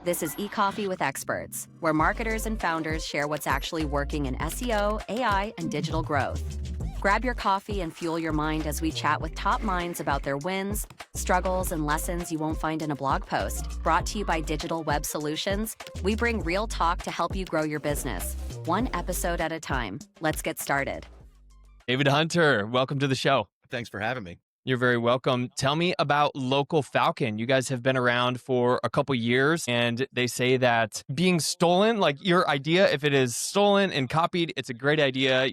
This is eCoffee with Experts, where marketers and founders share what's actually working in SEO, AI, and digital growth. Grab your coffee and fuel your mind as we chat with top minds about their wins, struggles, and lessons you won't find in a blog post. Brought to you by Digital Web Solutions, we bring real talk to help you grow your business, one episode at a time. Let's get started. David Hunter, welcome to the show. Thanks for having me. You're very welcome. Tell me about Local Falcon. You guys have been around for a couple years, and they say that being stolen, like your idea, if it is stolen and copied, it's a great idea.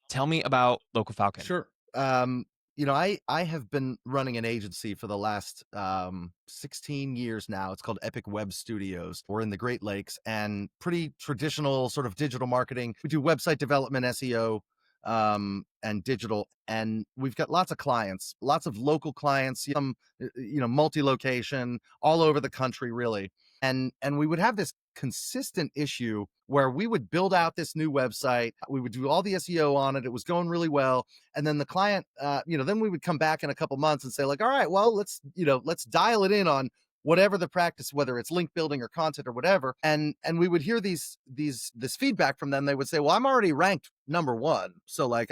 Tell me about Local Falcon. Sure. I have been running an agency for the last 16 years now. It's called Epic Web Studios. We're in the Great Lakes and pretty traditional sort of digital marketing. We do website development, SEO, and digital, and we've got lots of clients, lots of local clients, multi-location all over the country, really. And we would have this consistent issue where we would build out this new website. We would do all the SEO on it. It was going really well. And then the client, then we would come back in a couple months and say like, all right, well, let's dial it in on whatever the practice, whether it's link building or content or whatever. And we would hear this feedback from them. They would say, well, I'm already ranked number one. So like,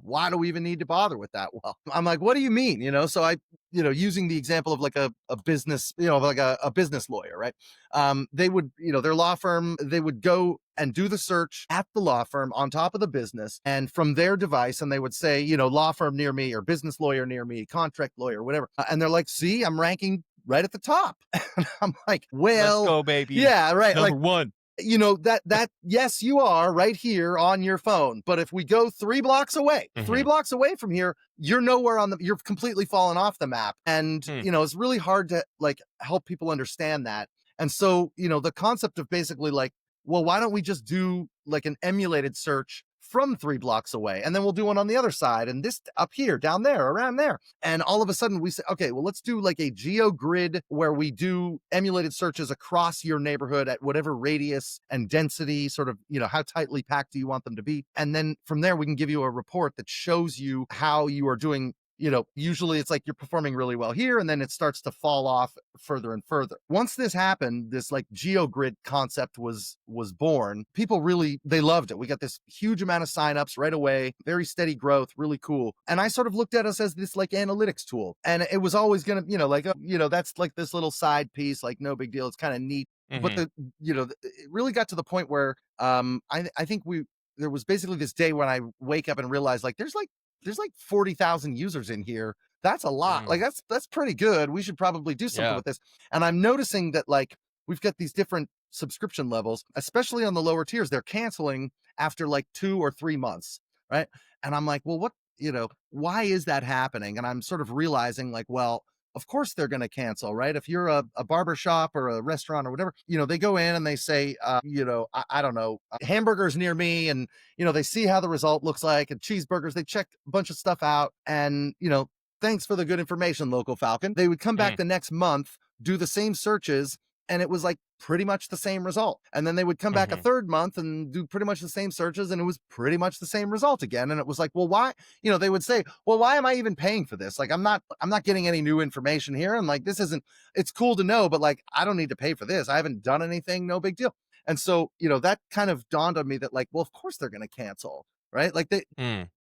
why do we even need to bother with that? Well, I'm like, what do you mean? So I, using the example of like a business, like a business lawyer, right? They would, their law firm, they would go and do the search at the law firm on top of the business and from their device. And they would say, law firm near me or business lawyer near me, contract lawyer, whatever. And they're like, see, I'm ranking right at the top. And I'm like, well, let's go, baby. Yeah, right. Number one. That yes, you are right here on your phone. But if we go 3 blocks away, 3 blocks away from here, you're nowhere you're completely fallen off the map. And, it's really hard to like help people understand that. And so, the concept of basically like, well, why don't we just do like an emulated search from 3 blocks away? And then we'll do one on the other side and this up here, down there, around there. And all of a sudden we say, okay, well, let's do like a geo grid where we do emulated searches across your neighborhood at whatever radius and density, sort of, how tightly packed do you want them to be? And then from there, we can give you a report that shows you how you are doing. Usually it's like you're performing really well here, and then it starts to fall off further and further. Once this happened, this like GeoGrid concept was born. People really, they loved it. We got this huge amount of signups right away, very steady growth, really cool. And I sort of looked at us as this like analytics tool, and it was always going to, that's like this little side piece, like no big deal. It's kind of neat. But it really got to the point where I think there was basically this day when I wake up and realize like there's like 40,000 users in here. That's a lot. Like that's pretty good. We should probably do something with this. And I'm noticing that like we've got these different subscription levels, especially on the lower tiers. They're canceling after like 2 or 3 months, right? And I'm like, well, why is that happening? And I'm sort of realizing like, well, of course they're going to cancel, right? If you're a barber shop or a restaurant or whatever, they go in and they say, I don't know, hamburgers near me. And, they see how the result looks like and cheeseburgers, they check a bunch of stuff out and, thanks for the good information, Local Falcon. They would come back the next month, do the same searches, and it was like pretty much the same result. And then they would come back a third month and do pretty much the same searches, and it was pretty much the same result again. And it was like, well, why? They would say, well, why am I even paying for this? Like, I'm not getting any new information here. And like, it's cool to know, but like, I don't need to pay for this. I haven't done anything, no big deal. And so, that kind of dawned on me that like, well, of course they're going to cancel, right? Like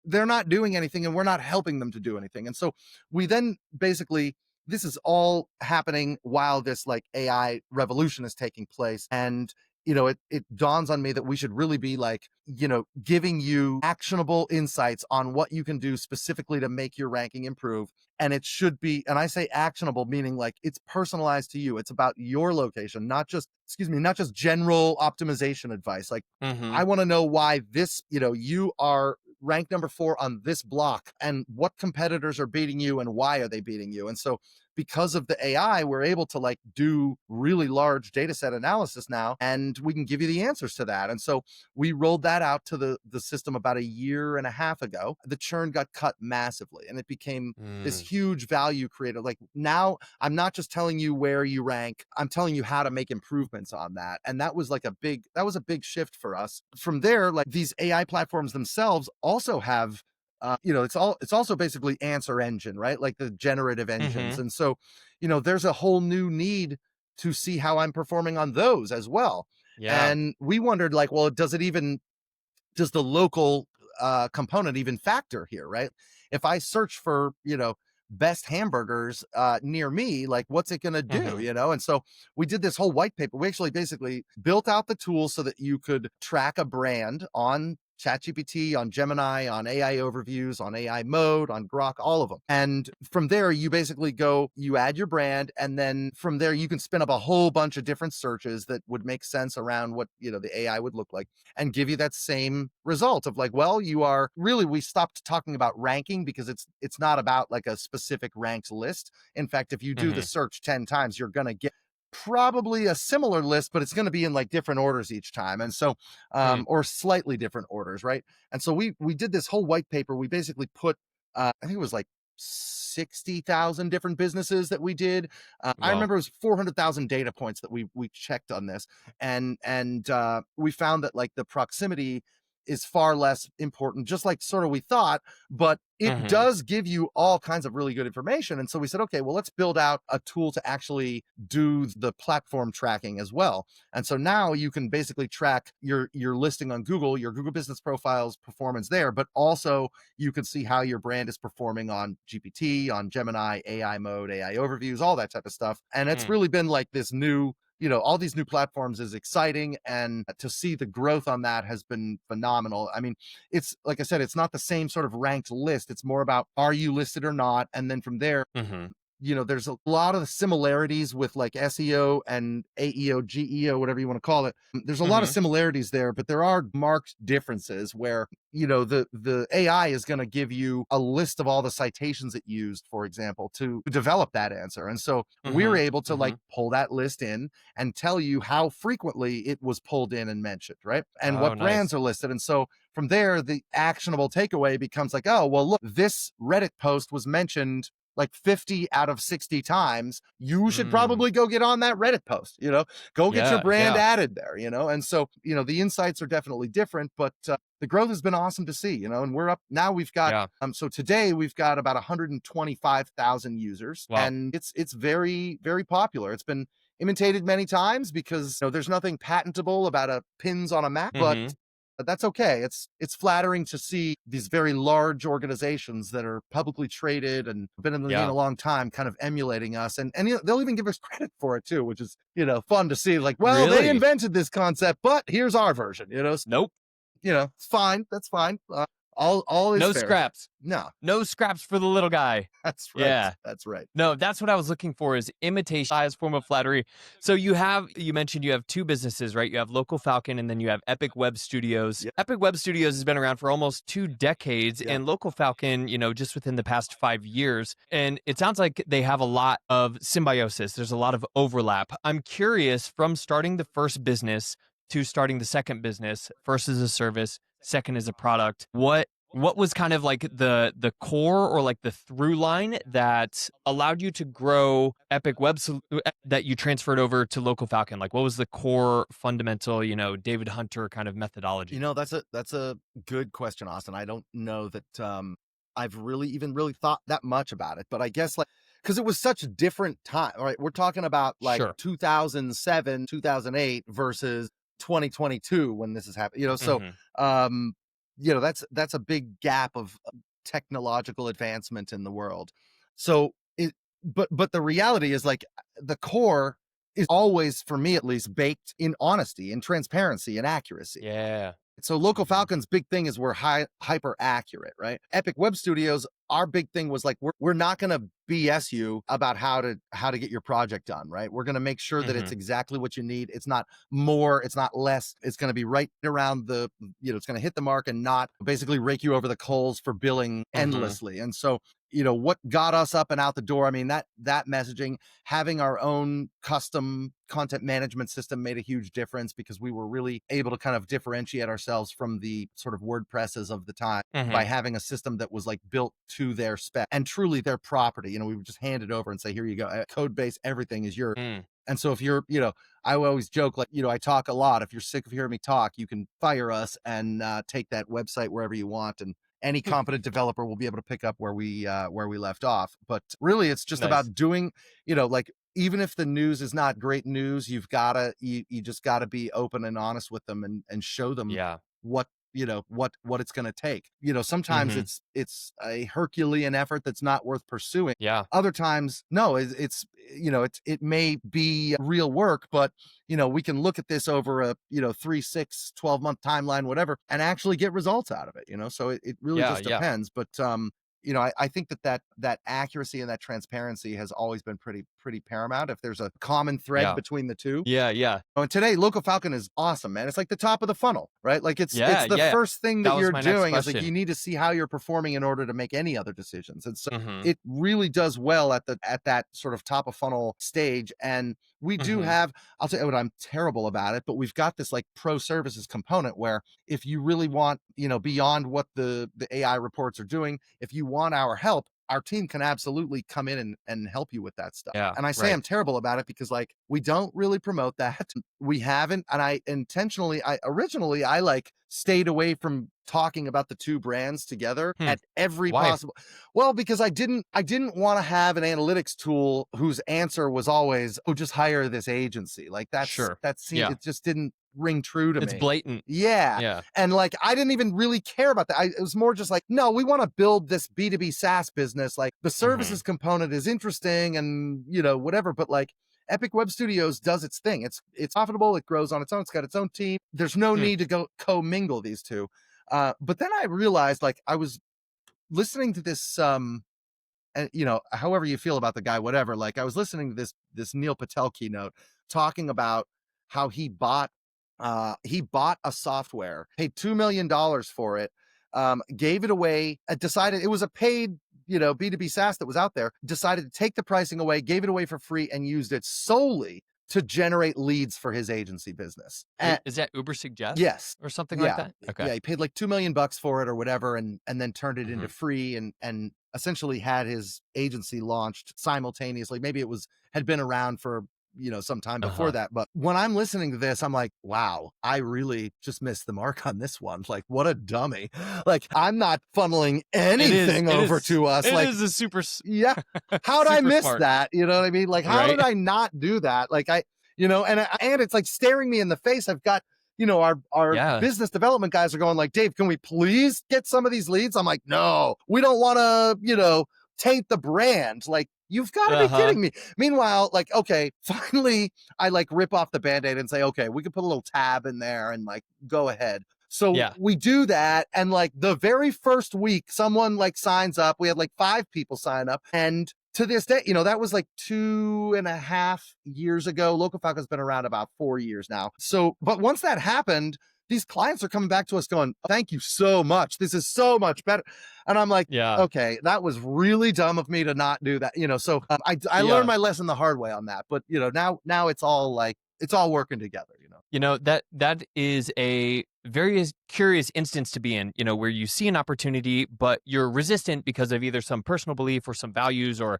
they're not doing anything and we're not helping them to do anything. And so we then basically, this is all happening while this like AI revolution is taking place. And, it dawns on me that we should really be like, giving you actionable insights on what you can do specifically to make your ranking improve. And it should be, and I say actionable, meaning like it's personalized to you. It's about your location, not just general optimization advice. Like I want to know why this, you are ranked number 4 on this block and what competitors are beating you and why are they beating you. And so because of the AI, we're able to like do really large data set analysis now, and we can give you the answers to that. And so we rolled that out to the system about 1.5 years ago. The churn got cut massively and it became this huge value creator. Like now I'm not just telling you where you rank, I'm telling you how to make improvements on that. And that was a big shift for us. From there, like these AI platforms themselves also have it's also basically answer engine, right? Like the generative engines. And so, there's a whole new need to see how I'm performing on those as well. Yeah. And we wondered, like, well, does the local component even factor here, right? If I search for, best hamburgers near me, like, what's it going to do, Hmm. And so we did this whole white paper. We actually basically built out the tool so that you could track a brand on ChatGPT, on Gemini, on AI overviews, on AI mode, on Grok, all of them. And from there, you basically you add your brand, and then from there, you can spin up a whole bunch of different searches that would make sense around what, the AI would look like, and give you that same result of like, well, we stopped talking about ranking because it's not about like a specific ranked list. In fact, if you do the Hmm. search 10 times, you're going to get probably a similar list, but it's going to be in like different orders each time. And so, Mm. or slightly different orders. Right. And so we did this whole white paper. We basically put, I think it was like 60,000 different businesses that we did. I Well. remember it was 400,000 data points that we checked on this. And we found that like the proximity is far less important, just like sort of we thought, but it Hmm. does give you all kinds of really good information. And so we said, okay, well, let's build out a tool to actually do the platform tracking as well. And so now you can basically track your listing on Google, your Google Business Profiles performance there, but also you can see how your brand is performing on GPT, on Gemini, AI mode, AI overviews, all that type of stuff. And it's Mm. really been like this new, all these new platforms is exciting. And to see the growth on that has been phenomenal. I mean, it's like I said, it's not the same sort of ranked list. It's more about, are you listed or not? And then from there, Hmm. there's a lot of similarities with like SEO and AEO, GEO, whatever you want to call it. There's a lot of Hmm. similarities there, but there are marked differences where, the AI is going to give you a list of all the citations it used, for example, to develop that answer. And so we're Hmm. able to like Hmm. pull that list in and tell you how frequently it was pulled in and mentioned, right? And Oh, what brands nice. are listed. And so from there, the actionable takeaway becomes like, oh, well, look, this Reddit post was mentioned like 50 out of 60 times. You should Mm. probably go get on that Reddit post, go get your Yeah. brand Yeah. added there, And so, the insights are definitely different, but the growth has been awesome to see, and we're up now. We've got, Yeah. so today we've got about 125,000 users, Wow. and it's very, very popular. It's been imitated many times because there's nothing patentable about a pins on a map, but Hmm. that's okay. It's flattering to see these very large organizations that are publicly traded and been in the game Yeah. a long time kind of emulating us, and they'll even give us credit for it too, which is fun to see. Like, well, they Really? invented this concept, but here's our version. Nope. It's fine. That's fine. All is No fair. scraps. No, No scraps for the little guy. that's right. Yeah. That's right. No, that's what I was looking for is imitation, highest form of flattery. So you mentioned you have two businesses, right? You have Local Falcon and then you have Epic Web Studios. Yep. Epic Web Studios has been around for almost 2 decades Yep. and Local Falcon, just within the past 5 years. And it sounds like they have a lot of symbiosis. There's a lot of overlap. I'm curious from starting the first business to starting the second business, first as a service, second as a product, what was kind of like the core or like the through line that allowed you to grow Epic that you transferred over to Local Falcon? Like what was the core fundamental, David Hunter kind of methodology? That's a good question, Austin. I don't know that I've really thought that much about it, but I guess like because it was such a different time, right? We're talking about like Sure. 2007, 2008 versus 2022 when this is happening. So Hmm. um, that's a big gap of technological advancement in the world. So but the reality is like the core is always, for me at least, baked in honesty and transparency and accuracy. Yeah. So Local Hmm. Falcon's big thing is we're hyper accurate, right? Epic Web Studios, our big thing was like we're not going to BS you about how to get your project done, right? We're going to make sure that Hmm. it's exactly what you need. It's not more, it's not less. It's going to be right around it's going to hit the mark and not basically rake you over the coals for billing Hmm. endlessly. And so, what got us up and out the door, I mean, that messaging, having our own custom content management system made a huge difference because we were really able to kind of differentiate ourselves from the sort of WordPresses of the time by Hmm. having a system that was like built to their spec and truly their property. We would just hand it over and say, here you go. Code base, everything is yours. Mm. And so if you're, I always joke, like, I talk a lot. If you're sick of hearing me talk, you can fire us and take that website wherever you want. And any competent developer will be able to pick up where we left off. But really, it's just Nice. about doing, like even if the news is not great news, you just gotta be open and honest with them and show them Yeah. what what it's going to take. Sometimes Hmm. it's a Herculean effort that's not worth pursuing. Yeah. Other times, no, it may be real work, but we can look at this over a 3, 6, 12-month timeline, whatever, and actually get results out of it. So it really Yeah. just Yeah. depends. But I think that accuracy and that transparency has always been pretty paramount. If there's a common thread Yeah. between the two. Yeah. Yeah. And today, Local Falcon is awesome, man. It's like the top of the funnel, right? Like it's Yeah. the Yeah. first thing That that was you're my next doing is like question. you need to see how you're performing in order to make any other decisions. And so Hmm. it really does well at that sort of top of funnel stage. And we do Hmm. have, I'll tell you what, I'm terrible about it, but we've got this like pro services component where if you really want, beyond what the AI reports are doing, if you want our help, our team can absolutely come in and help you with that stuff. Yeah. And I say Right. I'm terrible about it because like we don't really promote that. We haven't. And I originally like stayed away from talking about the two brands together Hmm. at every Why? possible. Well, because I didn't want to have an analytics tool whose answer was always, oh, just hire this agency. Like Sure. it Yeah. just didn't ring true to It's me. blatant. Yeah. Yeah. And like, I didn't even really care about that. It was more just like, no, we want to build this B2B SaaS business. Like the services component is interesting and, whatever. But like Epic Web Studios does its thing. It's profitable. It grows on its own. It's got its own team. There's no Hmm. need to go commingle these two. But then I realized like I was listening to this, and however you feel about the guy, whatever, like I was listening to this Neil Patel keynote talking about how he bought a software, paid $2 million for it, gave it away, decided it was a paid, B2B SaaS that was out there, decided to take the pricing away, gave it away for free, and used it solely to generate leads for his agency business. Is that Uber Suggest? Yes. Or something like Yeah. that? Okay. Yeah. He paid like $2 million for it or whatever, and then turned it into free and essentially had his agency launched simultaneously. Maybe it had been around for some time before that. But when I'm listening to this, I'm like, wow, I really just missed the mark on this one. Like, what a dummy. Like, I'm not funneling anything over to us. It like, is a super. yeah. How'd I super miss smart. that? You know what I mean? Like, how did Right? I not do that? Like, and it's like staring me in the face. I've got, our Yeah. business development guys are going like, Dave, can we please get some of these leads? I'm like, no, we don't want to, taint the brand. Like, you've got to be kidding me. Meanwhile, like, okay, finally, I like rip off the Band-Aid and say, okay, we can put a little tab in there and like go ahead. So Yeah. we do that. And like the very first week, someone like signs up. We had like 5 people sign up. And to this day, that was like 2.5 years ago. Local Falcon's been around about 4 years now. So, but once that happened, these clients are coming back to us going, thank you so much. This is so much better. And I'm like, Yeah. okay, that was really dumb of me to not do that. So I learned my lesson the hard way on that. But, now it's all working together, That is a very curious instance to be in, where you see an opportunity, but you're resistant because of either some personal belief or some values or,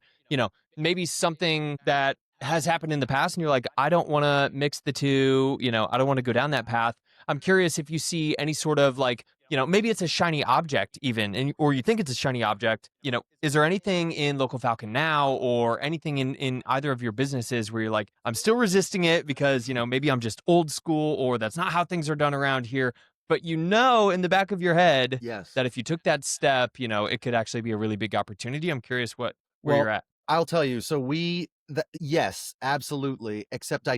maybe something that has happened in the past. And you're like, I don't want to mix the two, I don't want to go down that path. I'm curious if you see any sort of like, maybe it's a shiny object even, or you think it's a shiny object. Is there anything in Local Falcon now or anything in either of your businesses where you're like, I'm still resisting it because, maybe I'm just old school or that's not how things are done around here. But in the back of your head Yes. that if you took that step, it could actually be a really big opportunity. I'm curious where you're at. I'll tell you. So yes, absolutely. Except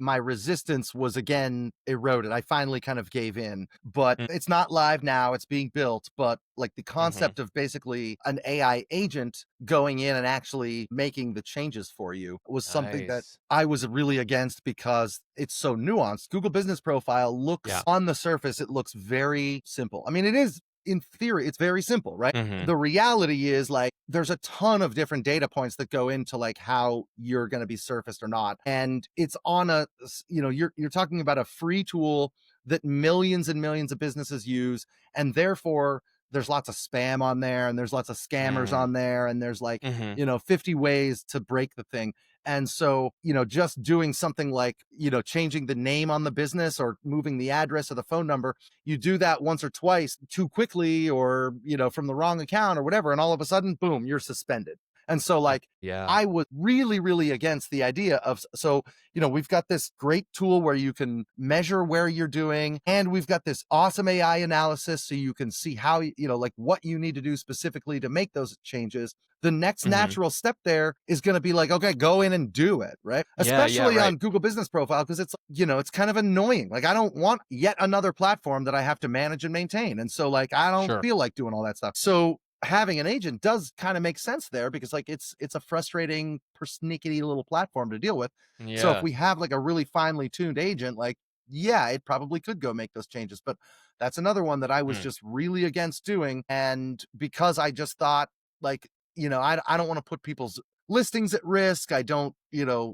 my resistance was again eroded. I finally kind of gave in, but it's not live now. It's being built. But like the concept of basically an AI agent going in and actually making the changes for you was something that Nice. I was really against because it's so nuanced. Google Business Profile looks on the surface, it looks very simple. I mean, it is. In theory, it's very simple, right? The reality is like there's a ton of different data points that go into like how you're going to be surfaced or not. And it's on you're talking about a free tool that millions and millions of businesses use. And therefore there's lots of spam on there and there's lots of scammers on there. And there's like, 50 ways to break the thing. And so, just doing something like, changing the name on the business or moving the address or the phone number, you do that once or twice too quickly or, from the wrong account or whatever. And all of a sudden, boom, you're suspended. And so like, Yeah. I was really, really against the idea of, so, we've got this great tool where you can measure where you're doing, and we've got this awesome AI analysis so you can see how, like what you need to do specifically to make those changes. The next natural step there is going to be like, okay, go in and do it, right? Yeah, Especially right. on Google Business Profile, because it's, it's kind of annoying. Like, I don't want yet another platform that I have to manage and maintain. And so like, I don't feel like doing all that stuff. So having an agent does kind of make sense there, because like it's a frustrating, persnickety little platform to deal with. So if we have like a really finely tuned agent, like, yeah, it probably could go make those changes. But that's another one that I was just really against doing. And because I just thought like, I don't want to put people's listings at risk. I don't,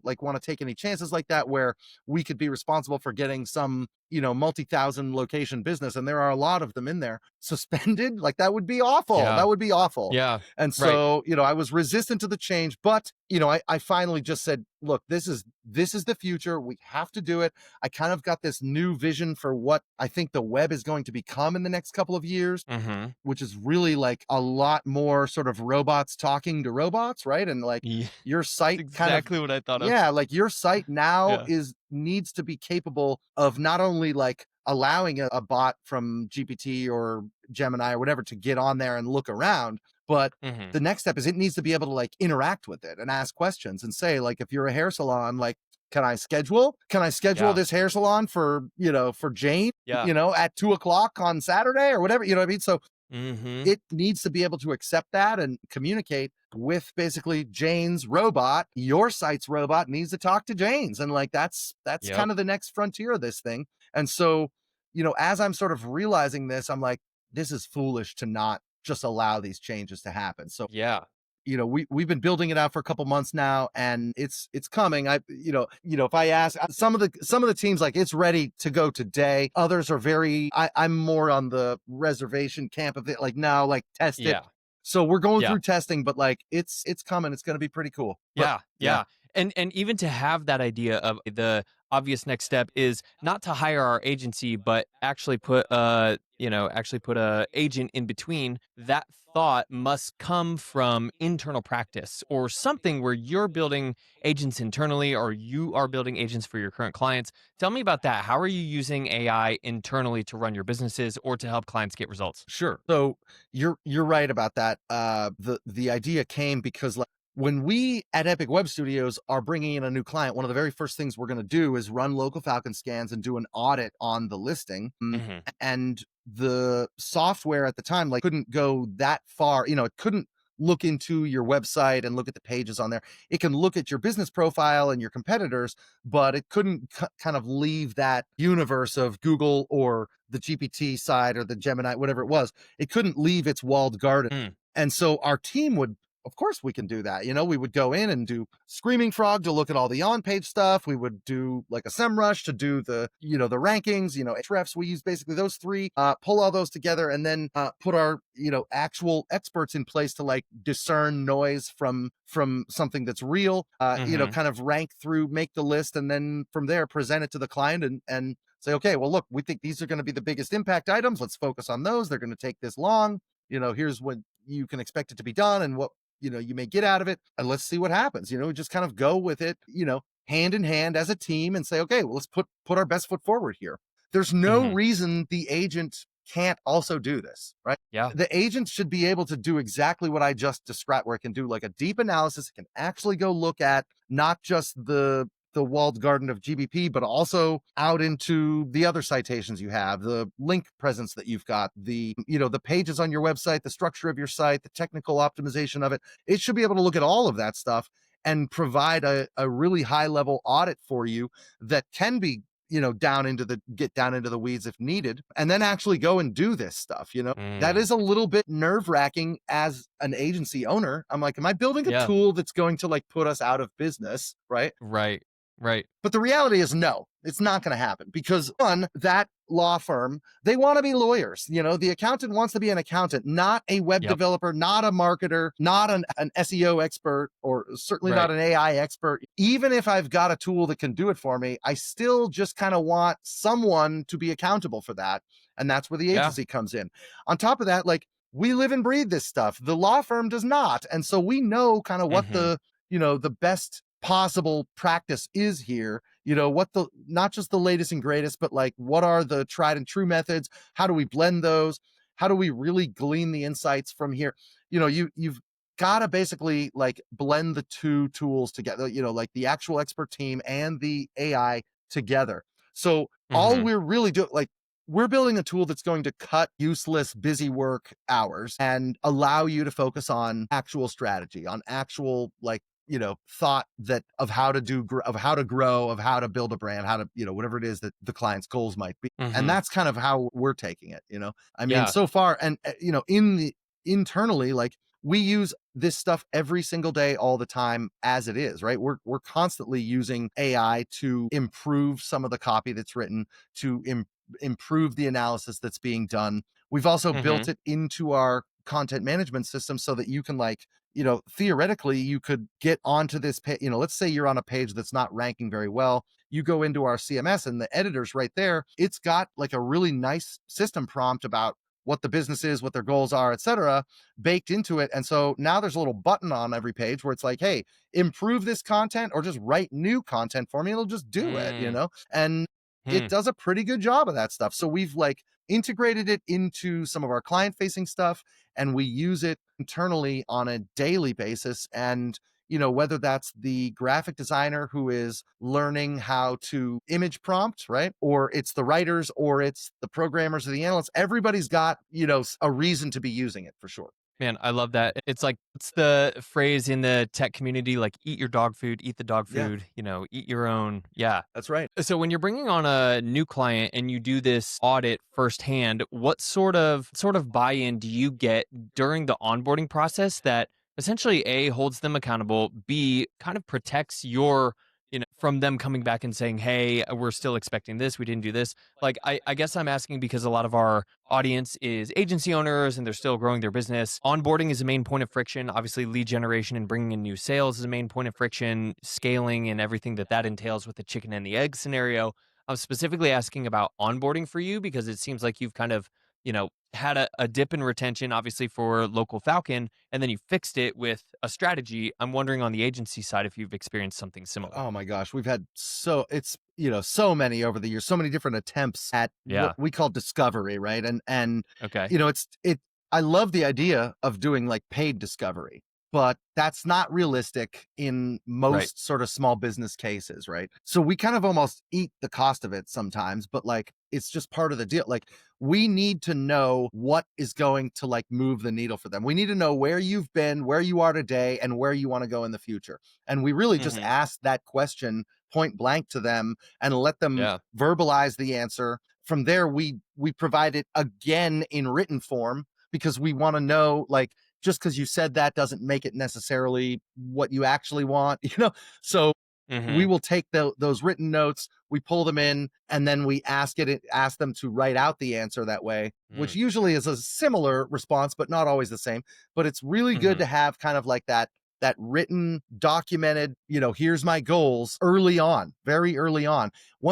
like want to take any chances like that where we could be responsible for getting some, multi-thousand location business. And there are a lot of them in there suspended. Like, that would be awful. Yeah. That would be awful. Yeah. And so, I was resistant to the change, but, I finally just said, look, this is the future. We have to do it. I kind of got this new vision for what I think the web is going to become in the next couple of years, which is really like a lot more sort of robots talking to robots, right? And like your site exactly what I thought of. Yeah, like your site now needs to be capable of not only like allowing a bot from GPT or Gemini or whatever to get on there and look around, but the next step is it needs to be able to like interact with it and ask questions and say, like, if you're a hair salon, like, can I schedule this hair salon for, for Jane, at 2:00 on Saturday or whatever, you know what I mean? So it needs to be able to accept that and communicate with basically Jane's robot. Your site's robot needs to talk to Jane's. And like, that's kind of the next frontier of this thing. And so, as I'm sort of realizing this, I'm like, this is foolish to not just allow these changes to happen. So we've been building it out for a couple months now, and it's coming. If I ask some of the teams, like, it's ready to go today. Others are I'm more on the reservation camp of it. Like, no, like, test it. So we're going through testing, but like, it's coming. It's going to be pretty cool. Yeah. And even to have that idea of the obvious next step is not to hire our agency, but actually put a agent in between. That thought must come from internal practice or something where you're building agents internally, or you are building agents for your current clients. Tell me about that. How are you using AI internally to run your businesses or to help clients get results? Sure. So you're right about that. The idea came because, like, when we at Epic Web Studios are bringing in a new client, one of the very first things we're going to do is run Local Falcon scans and do an audit on the listing. And the software at the time, like, couldn't go that far. It couldn't look into your website and look at the pages on there. It can look at your business profile and your competitors, but it couldn't kind of leave that universe of Google or the GPT side or the Gemini, whatever it was. It couldn't leave its walled garden. And so our team would, of course we can do that. We would go in and do Screaming Frog to look at all the on-page stuff. We would do like a SEMrush to do the, the rankings, Ahrefs. We use basically those three, pull all those together, and then put our, actual experts in place to like discern noise from something that's real, kind of rank through, make the list, and then from there present it to the client and say, okay, well, look, we think these are going to be the biggest impact items. Let's focus on those. They're going to take this long. Here's what you can expect it to be done and what, you may get out of it, and let's see what happens. Just kind of go with it, hand in hand as a team and say, okay, well, let's put our best foot forward here. There's no reason the agent can't also do this, right? Yeah. The agent should be able to do exactly what I just described, where it can do like a deep analysis. It can actually go look at not just the walled garden of GBP, but also out into the other citations you have, the link presence that you've got, the pages on your website, the structure of your site, the technical optimization of it. It should be able to look at all of that stuff and provide a really high level audit for you that can be, get down into the weeds if needed, and then actually go and do this stuff. That is a little bit nerve wracking as an agency owner. I'm like, am I building a tool that's going to like put us out of business? Right. But the reality is, no, it's not going to happen, because one, that law firm, they want to be lawyers. The accountant wants to be an accountant, not a web developer, not a marketer, not an SEO expert, or certainly not an AI expert. Even if I've got a tool that can do it for me, I still just kind of want someone to be accountable for that. And that's where the agency comes in. On top of that, like, we live and breathe this stuff. The law firm does not. And so we know kind of what Mm-hmm. the best possible practice is here, what the, not just the latest and greatest, but like, what are the tried and true methods? How do we blend those? How do we really glean the insights from here? You've got to basically like blend the two tools together, like the actual expert team and the AI together. So all Mm-hmm. we're really doing, like, we're building a tool that's going to cut useless busy work hours and allow you to focus on actual strategy, on actual, like, thought that of how to do, of how to grow, of how to build a brand, how to, whatever it is that the client's goals might be. And Mm-hmm. that's kind of how we're taking it, I mean, Yeah. so far. And, in the internally, like, we use this stuff every single day, all the time, as it is, right? We're constantly using AI to improve some of the copy that's written, to improve the analysis that's being done. We've also Mm-hmm. built it into our content management system so that you can, like, theoretically, you could get onto this page. Let's say you're on a page that's not ranking very well. You go into our CMS and the editor's right there. It's got like a really nice system prompt about what the business is, what their goals are, etc., baked into it. And so now there's a little button on every page where it's like, hey, improve this content or just write new content for me. It'll just do it, and it Mm-hmm. does a pretty good job of that stuff. So we've like integrated it into some of our client facing stuff, and we use it internally on a daily basis. And whether that's the graphic designer who is learning how to image prompt, right? Or it's the writers, or it's the programmers or the analysts, everybody's got, a reason to be using it for sure. Man, I love that. It's like, it's the phrase in the tech community, like, eat your dog food, eat the dog Yeah, food, eat your own. Yeah. that's right. So when you're bringing on a new client and you do this audit firsthand, what sort of buy-in do you get during the onboarding process that essentially A, holds them accountable, B, kind of protects your, from them coming back and saying, hey, we're still expecting this, we didn't do this. Like, I guess I'm asking because a lot of our audience is agency owners and they're still growing their business. Onboarding is a main point of friction. Obviously, lead generation and bringing in new sales is a main point of friction. Scaling and everything that entails with the chicken and the egg scenario. I'm specifically asking about onboarding for you because it seems like you've kind of, had a dip in retention, obviously for Local Falcon, and then you fixed it with a strategy. I'm wondering on the agency side if you've experienced something similar. Oh my gosh, we've had so many over the years, so many different attempts at what Yeah. we call discovery, right? And Okay. you know, it's it I love the idea of doing like paid discovery, but that's not realistic in Right. most sort of small business cases, right? So we kind of almost eat the cost of it sometimes, but like it's just part of the deal. Like, we need to know what is going to like move the needle for them. We need to know where you've been, where you are today, and where you want to go in the future. And we really just Hmm. ask that question point blank to them and let them Yeah. verbalize the answer. From there, we provide it again in written form, because we want to know, like, just because you said that doesn't make it necessarily what you actually want, So we Hmm. will take those written notes, we pull them in, and then we ask them to write out the answer that way, which Mm. usually is a similar response, but not always the same. But it's really good Hmm. to have kind of like that written, documented, here's my goals early on, very early on. Hmm.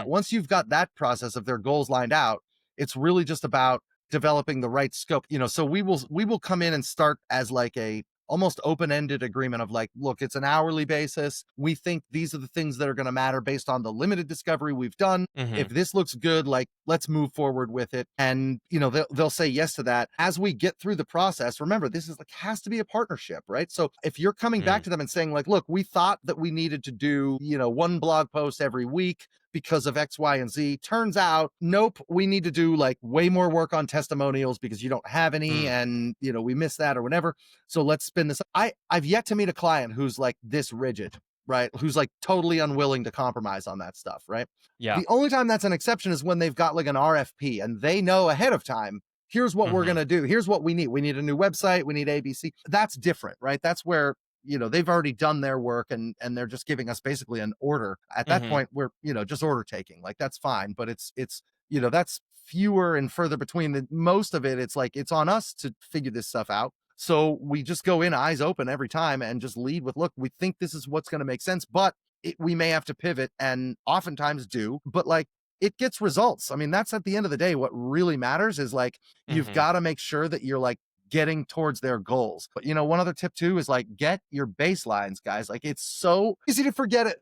Once you've got that process of their goals lined out, it's really just about developing the right scope. So we will come in and start as like a almost open-ended agreement of like, look, it's an hourly basis. We think these are the things that are going to matter based on the limited discovery we've done. Hmm. If this looks good, like, let's move forward with it. And they'll say yes to that as we get through the process. Remember, this is like, has to be a partnership, right? So if you're coming back Mm. to them and saying like, look, we thought that we needed to do one blog post every week because of X, Y, and Z. Turns out, nope, we need to do like way more work on testimonials because you don't have any, Mm. and we missed that or whatever. So let's spin this. I've yet to meet a client who's like this rigid, right? Who's like totally unwilling to compromise on that stuff, right? Yeah. The only time that's an exception is when they've got like an RFP and they know ahead of time, here's what we're going Hmm. to do. Here's what we need. We need a new website. We need ABC. That's different, right? That's where, they've already done their work, and they're just giving us basically an order. At that Hmm. point, we're, just order taking. Like, that's fine, but that's fewer and further between. The most of it, it's like, it's on us to figure this stuff out. So we just go in eyes open every time and just lead with, look, we think this is what's going to make sense, but we may have to pivot, and oftentimes do. But like, it gets results. I mean, that's at the end of the day, what really matters is like, you've got to make sure that you're like getting towards their goals. But one other tip too is like, get your baselines, guys. Like, it's so easy to forget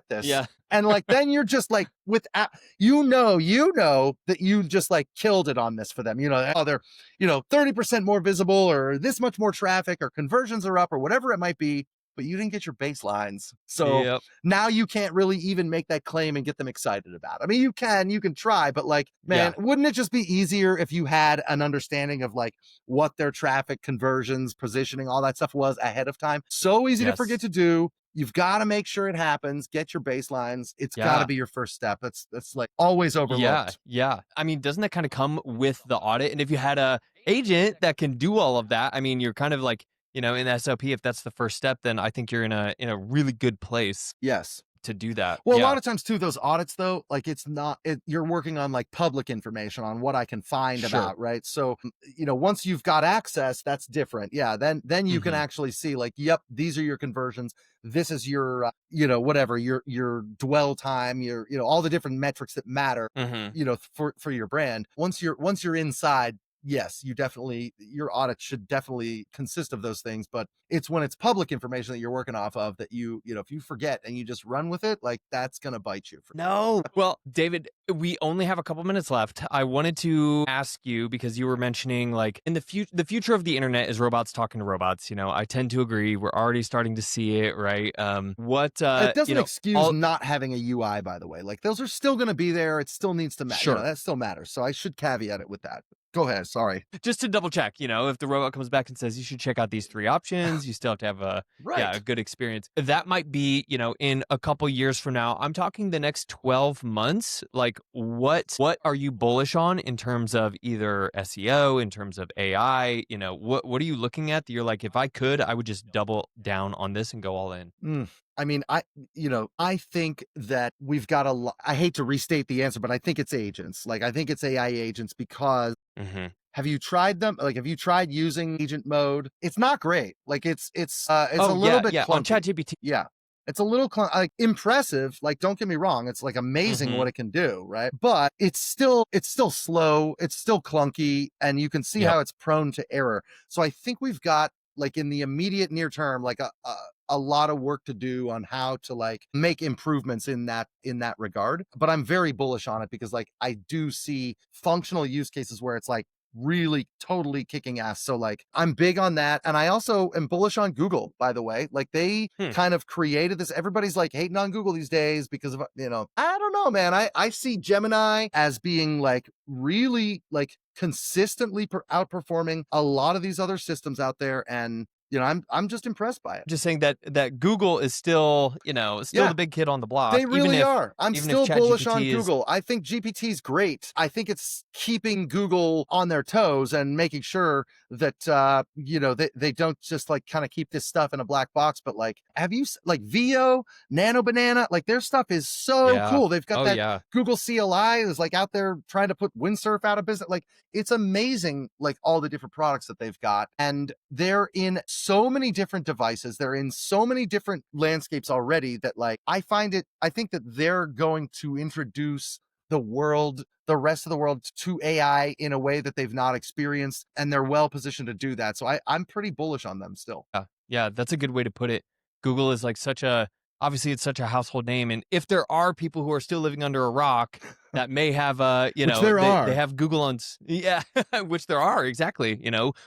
this. Yeah. And like, then you're just like you know that you just like killed it on this for them. Oh, they're 30% more visible, or this much more traffic, or conversions are up, or whatever it might be, but you didn't get your baselines. So now you can't really even make that claim and get them excited about it. I mean, you can try, but like, man, wouldn't it just be easier if you had an understanding of like what their traffic, conversions, positioning, all that stuff was ahead of time? So easy to forget to do. You've got to make sure it happens. Get your baselines. It's got to be your first step. That's like always overlooked. Yeah. I mean, doesn't that kind of come with the audit? And if you had a agent that can do all of that, I mean, you're kind of like, in SOP, if that's the first step, then I think you're in a really good place. Yes. To do that. Well, a lot of times too, those audits though, like you're working on like public information on what I can find about, right? So, once you've got access, that's different. Yeah. Then you can actually see like, yep, these are your conversions. This is your, whatever, your dwell time, your, all the different metrics that matter, for your brand. Once you're inside, yes, your audit should definitely consist of those things, but it's when it's public information that you're working off of that if you forget and you just run with it, like that's going to bite you. No. Well, David, we only have a couple minutes left. I wanted to ask you, because you were mentioning like in the future of the internet is robots talking to robots. I tend to agree. We're already starting to see it, right? It doesn't excuse not having a UI, by the way. Like those are still going to be there. It still needs to matter. That still matters. So I should caveat it with that. Go ahead. Sorry. Just to double check, if the robot comes back and says you should check out these 3 options, you still have to have a good experience. That might be, in a couple years from now. I'm talking the next 12 months. Like what are you bullish on in terms of either SEO, in terms of AI? What are you looking at that you're like, if I could, I would just double down on this and go all in? I mean, I think that we've got I hate to restate the answer, but I think it's agents. Like, I think it's AI agents because have you tried them? Like, have you tried using agent mode? It's not great. Like it's a little bit clunky. On ChatGPT. Yeah. It's a little like impressive. Like, don't get me wrong. It's like amazing what it can do. Right. But it's still slow. It's still clunky, and you can see how it's prone to error. So I think we've got like in the immediate near term, like a lot of work to do on how to like make improvements in that regard. But I'm very bullish on it because like I do see functional use cases where it's like really totally kicking ass. So like I'm big on that. And I also am bullish on Google, by the way. Like they kind of created this. Everybody's like hating on Google these days because of, I don't know, man. I see Gemini as being like really like consistently outperforming a lot of these other systems out there. And I'm just impressed by it. Just saying that Google is still, the big kid on the block. They really are. I'm still bullish on Google. I think GPT is great. I think it's keeping Google on their toes and making sure that, they don't just like kind of keep this stuff in a black box. But like, have you like VO, Nano Banana, like their stuff is so cool. They've got Google CLI is like out there trying to put Windsurf out of business. Like it's amazing, like all the different products that they've got. And they're in so many different devices. They're in so many different landscapes already that like, I think that they're going to introduce the rest of the world to AI in a way that they've not experienced. And they're well positioned to do that. So I'm pretty bullish on them still. Yeah. That's a good way to put it. Google is like obviously it's such a household name. And if there are people who are still living under a rock that may have, they have Google on, which there are, exactly.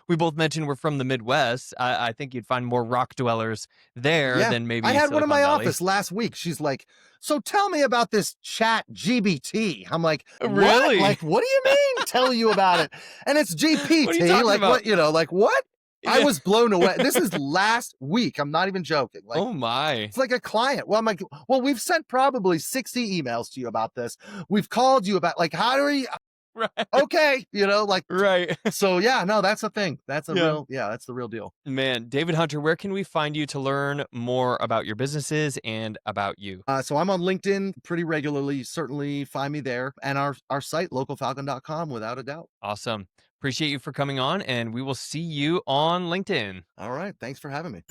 We both mentioned we're from the Midwest. I think you'd find more rock dwellers there than maybe I had Silicon one in my Valley. office last week. She's like, so tell me about this chat GBT. I'm like, really? What? Like, what do you mean tell you about it? And it's GPT. What are you talking like, about? what, like what? I was blown away. This is last week. I'm not even joking. Like, oh my. It's like a client. Well, I'm like, well, we've sent probably 60 emails to you about this. We've called you about like, how do we, right. Okay. Right. So yeah, no, that's the thing. That's that's the real deal. Man, David Hunter, where can we find you to learn more about your businesses and about you? So I'm on LinkedIn pretty regularly. Certainly find me there, and our site, localfalcon.com, without a doubt. Awesome. Appreciate you for coming on, and we will see you on LinkedIn. All right. Thanks for having me.